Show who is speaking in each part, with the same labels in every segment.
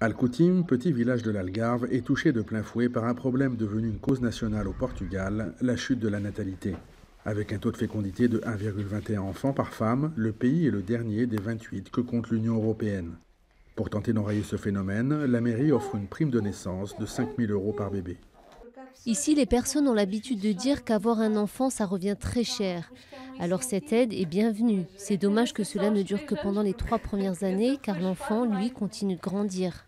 Speaker 1: Al-Coutim, petit village de l'Algarve, est touché de plein fouet par un problème devenu une cause nationale au Portugal, la chute de la natalité. Avec un taux de fécondité de 1,21 enfants par femme, le pays est le dernier des 28 que compte l'Union européenne. Pour tenter d'enrayer ce phénomène, la mairie offre une prime de naissance de 5 000 € par bébé.
Speaker 2: Ici, les personnes ont l'habitude de dire qu'avoir un enfant, ça revient très cher. Alors cette aide est bienvenue. C'est dommage que cela ne dure que pendant les 3 premières années, car l'enfant, lui, continue de grandir.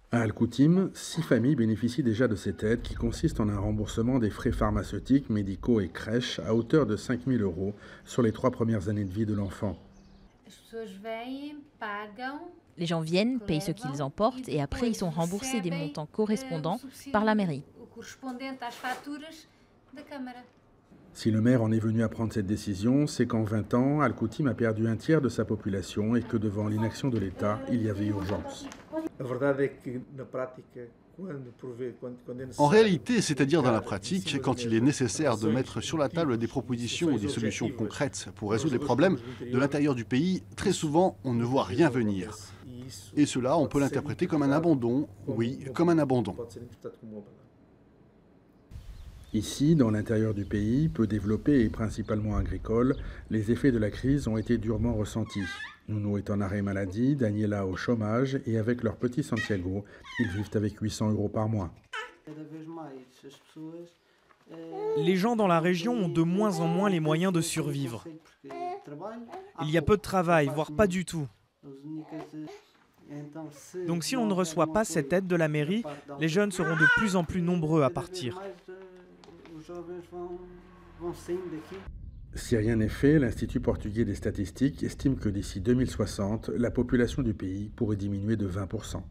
Speaker 1: À Al-Coutim, 6 familles bénéficient déjà de cette aide qui consiste en un remboursement des frais pharmaceutiques, médicaux et crèches à hauteur de 5 000 € sur les 3 premières années de vie de l'enfant.
Speaker 3: Les gens viennent, payent ce qu'ils emportent et après ils sont remboursés des montants correspondants par la mairie.
Speaker 1: Si le maire en est venu à prendre cette décision, c'est qu'en 20 ans, Al-Coutim a perdu un tiers de sa population et que devant l'inaction de l'État, il y avait urgence.
Speaker 4: En réalité, c'est-à-dire dans la pratique, quand il est nécessaire de mettre sur la table des propositions ou des solutions concrètes pour résoudre les problèmes de l'intérieur du pays, très souvent, on ne voit rien venir. Et cela, on peut l'interpréter comme un abandon, oui, comme un abandon.
Speaker 1: Ici, dans l'intérieur du pays, peu développé et principalement agricole, les effets de la crise ont été durement ressentis. Nounou est en arrêt maladie, Daniela au chômage et avec leur petit Santiago, ils vivent avec 800 € par mois.
Speaker 5: Les gens dans la région ont de moins en moins les moyens de survivre. Il y a peu de travail, voire pas du tout. Donc si on ne reçoit pas cette aide de la mairie, les jeunes seront de plus en plus nombreux à partir.
Speaker 1: Si rien n'est fait, l'Institut portugais des statistiques estime que d'ici 2060, la population du pays pourrait diminuer de 20 %.